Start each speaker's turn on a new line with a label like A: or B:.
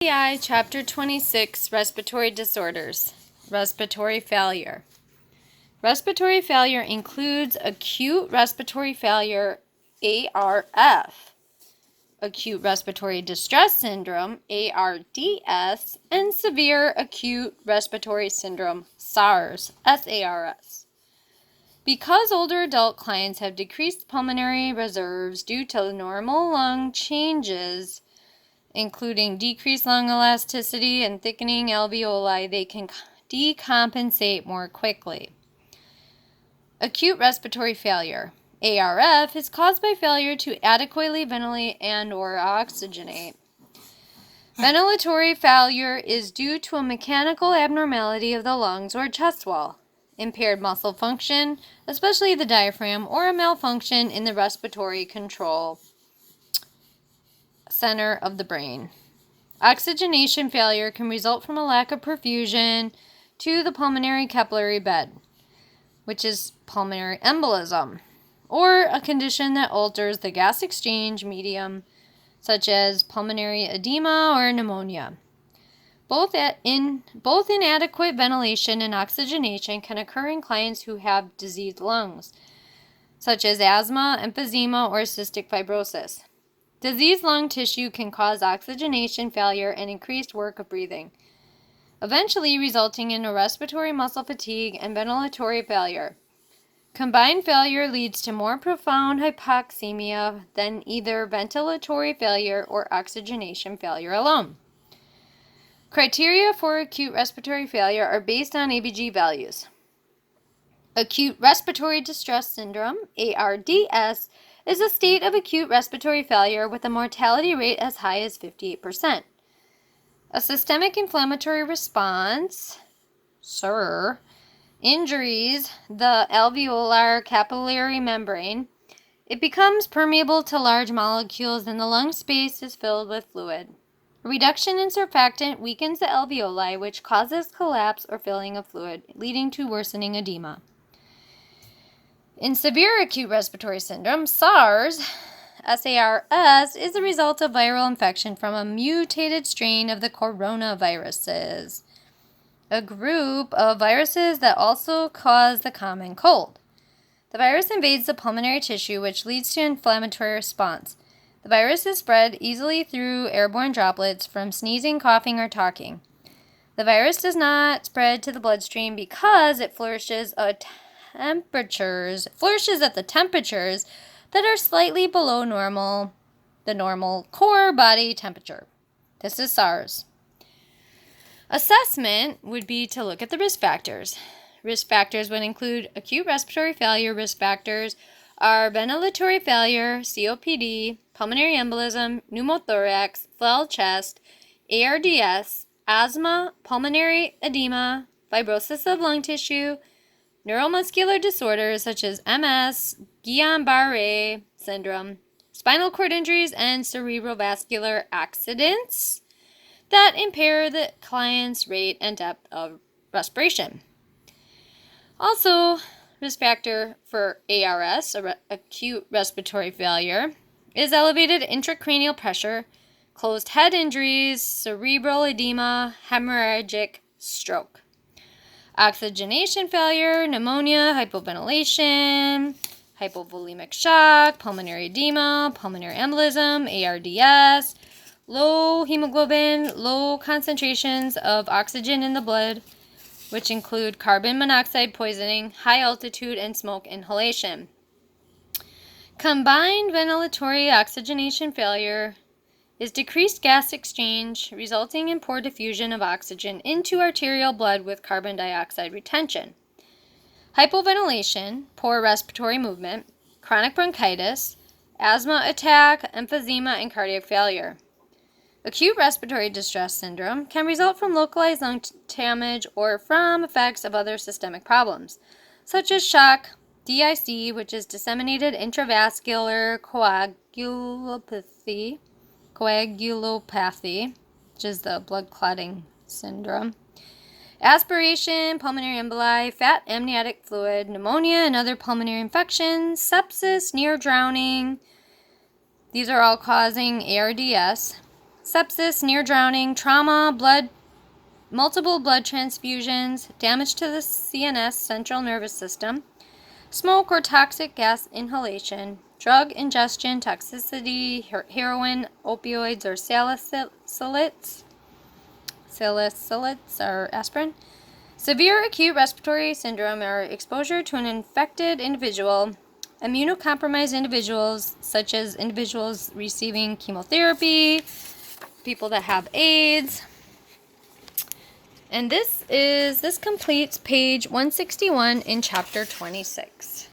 A: Chapter 26, Respiratory Disorders. Respiratory failure. Respiratory failure includes acute respiratory failure, ARF, acute respiratory distress syndrome, ARDS, and severe acute respiratory syndrome, SARS, SARS. Because older adult clients have decreased pulmonary reserves due to normal lung changes, including decreased lung elasticity and thickening alveoli, they can decompensate more quickly. Acute respiratory failure, ARF, is caused by failure to adequately ventilate and/or oxygenate. Ventilatory failure is due to a mechanical abnormality of the lungs or chest wall, impaired muscle function, especially the diaphragm, or a malfunction in the respiratory control center of the brain. Oxygenation failure can result from a lack of perfusion to the pulmonary capillary bed, which is pulmonary embolism, or a condition that alters the gas exchange medium, such as pulmonary edema or pneumonia. Both inadequate ventilation and oxygenation can occur in clients who have diseased lungs, such as asthma, emphysema, or cystic fibrosis. Diseased lung tissue can cause oxygenation failure and increased work of breathing, eventually resulting in a respiratory muscle fatigue and ventilatory failure. Combined failure leads to more profound hypoxemia than either ventilatory failure or oxygenation failure alone. Criteria for acute respiratory failure are based on ABG values. Acute respiratory distress syndrome, ARDS, is a state of acute respiratory failure with a mortality rate as high as 58%. A systemic inflammatory response, SIR, injuries the alveolar capillary membrane. It becomes permeable to large molecules and the lung space is filled with fluid. A reduction in surfactant weakens the alveoli, which causes collapse or filling of fluid, leading to worsening edema. In severe acute respiratory syndrome, SARS, SARS, is the result of viral infection from a mutated strain of the coronaviruses, a group of viruses that also cause the common cold. The virus invades the pulmonary tissue, which leads to inflammatory response. The virus is spread easily through airborne droplets from sneezing, coughing, or talking. The virus does not spread to the bloodstream because it flourishes at the temperatures that are slightly below the normal core body temperature. This is SARS. Assessment would be to look at the risk factors. Risk factors would include acute respiratory failure. Risk factors are ventilatory failure, COPD, pulmonary embolism, pneumothorax, flail chest, ARDS, asthma, pulmonary edema, fibrosis of lung tissue, neuromuscular disorders such as MS, Guillain-Barré syndrome, spinal cord injuries, and cerebrovascular accidents that impair the client's rate and depth of respiration. Also, risk factor for ARS, acute respiratory failure, is elevated intracranial pressure, closed head injuries, cerebral edema, hemorrhagic stroke. Oxygenation failure, pneumonia, hypoventilation, hypovolemic shock, pulmonary edema, pulmonary embolism, ARDS, low hemoglobin, low concentrations of oxygen in the blood, which include carbon monoxide poisoning, high altitude, and smoke inhalation. Combined ventilatory oxygenation failure is decreased gas exchange, resulting in poor diffusion of oxygen into arterial blood with carbon dioxide retention. Hypoventilation, poor respiratory movement, chronic bronchitis, asthma attack, emphysema, and cardiac failure. Acute respiratory distress syndrome can result from localized lung damage or from effects of other systemic problems, such as shock, DIC, which is disseminated intravascular coagulopathy, which is the blood clotting syndrome, aspiration, pulmonary emboli, fat amniotic fluid, pneumonia and other pulmonary infections, sepsis, near drowning. These are all causing ARDS. sepsis, near drowning, trauma, multiple blood transfusions, damage to the CNS, central nervous system, smoke or toxic gas inhalation, drug ingestion, toxicity, heroin, opioids, or salicylates or aspirin, severe acute respiratory syndrome or exposure to an infected individual, immunocompromised individuals, such as individuals receiving chemotherapy, people that have AIDS. And this completes page 161 in chapter 26.